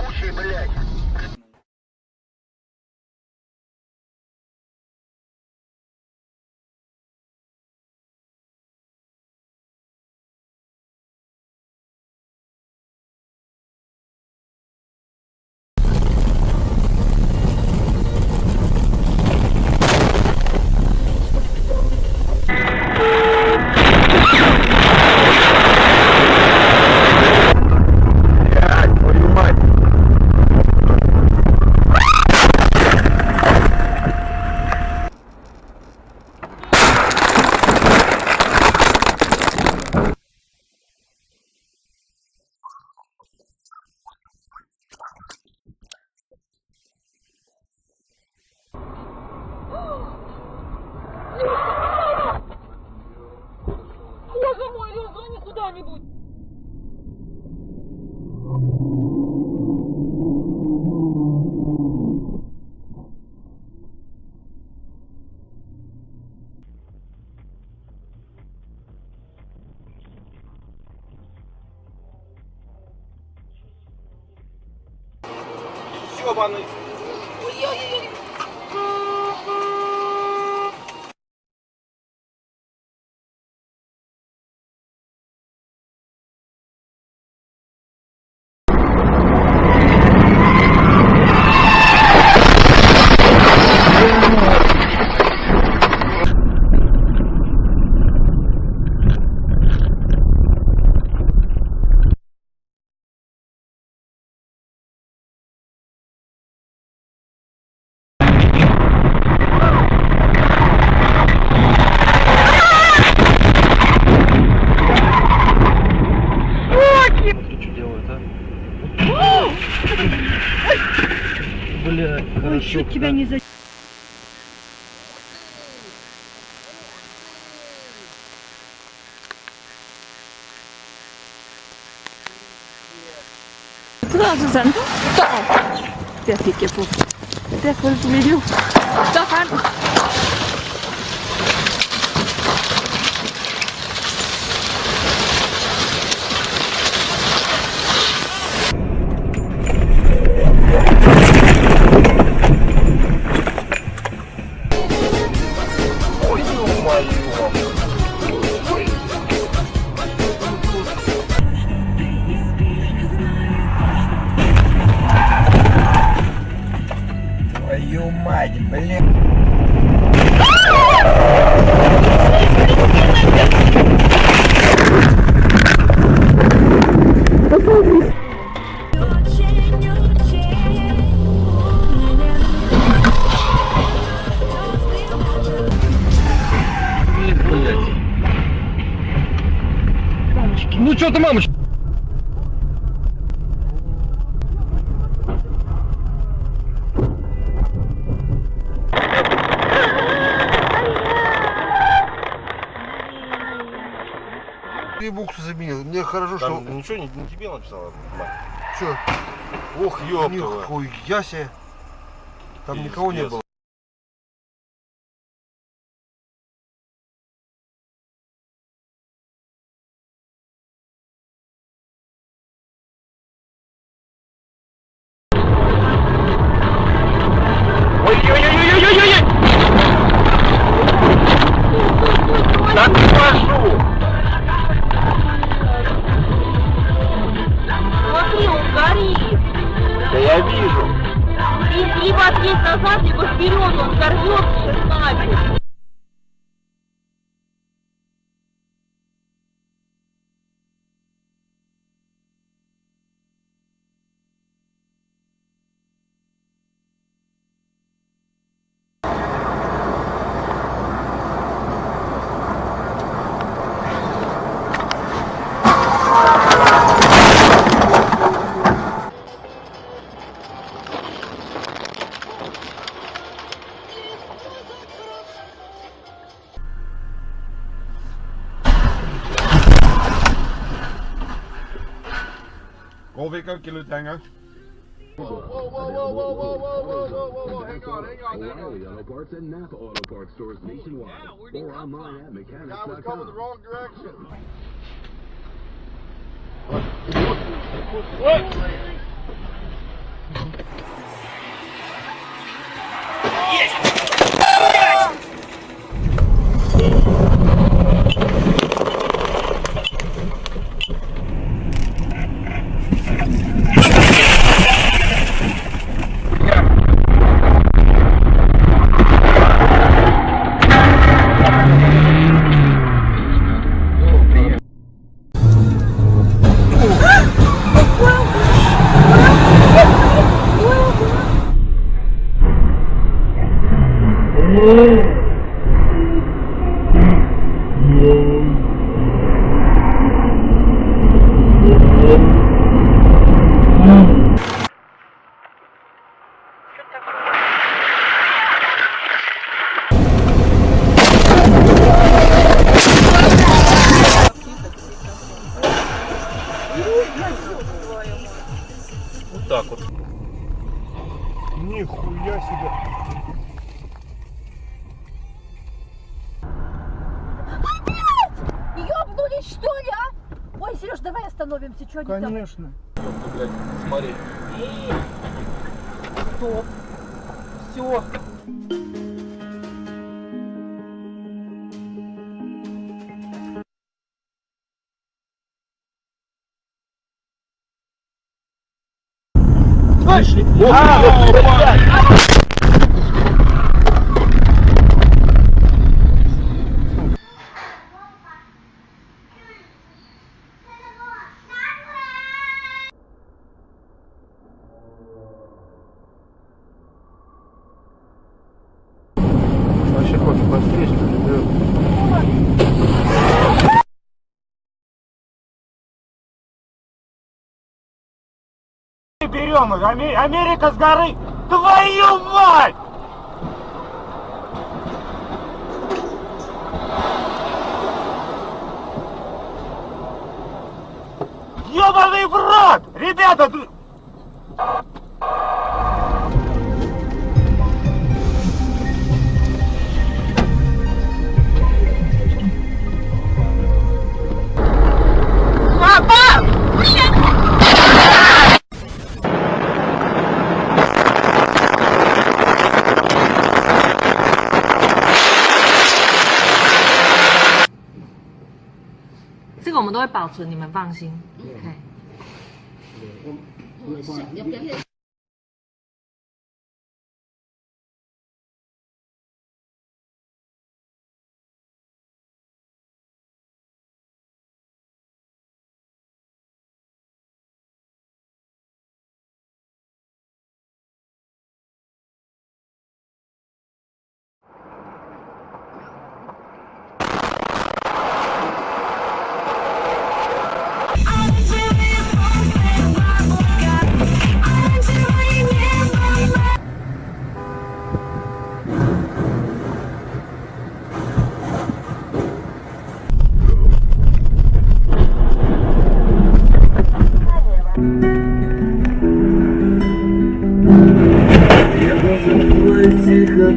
ебучий, блядь. Боже мой, разони куда-нибудь! Ёбаный! Ой-ой-ой! Блядь, Ой, чуть тебя не за... Klar zu sein. Da! Der ficke Puff. Der folgt mir du. Da fahren! Твою мать, блядь. Ну чё ты, мамочка? Ты буксу заменил. Мне хорошо, что... Ничего не тебе написала, мать. Чё? Ох, ёптова. Нихуя себе. Там никого не Пиздец. было. Ой-ой-ой-ой-ой-ой-ой! Так прошу! Смотри, он горит! Да я вижу. И либо отъедь назад, либо вперед, он взорвется сейчас нафиг! Golvico, Kilo Tango. Whoa, hang on. O'Reilly Auto Parts and Napa Auto Parts stores nationwide. Or online at I was coming the mechanics.com. wrong direction. Вот так вот. Нихуя себе. Ёбнулись, что ли, а? Ой, Сереж, давай остановимся, что они там? Конечно. Блядь, смотри. Стоп. Все. Вообще хочешь быстрее, что ли? Берем их, Америка с горы. Твою мать! Ёбаный в рот! Ребята,这个我们都会保存，你们放心。OK。Тихо,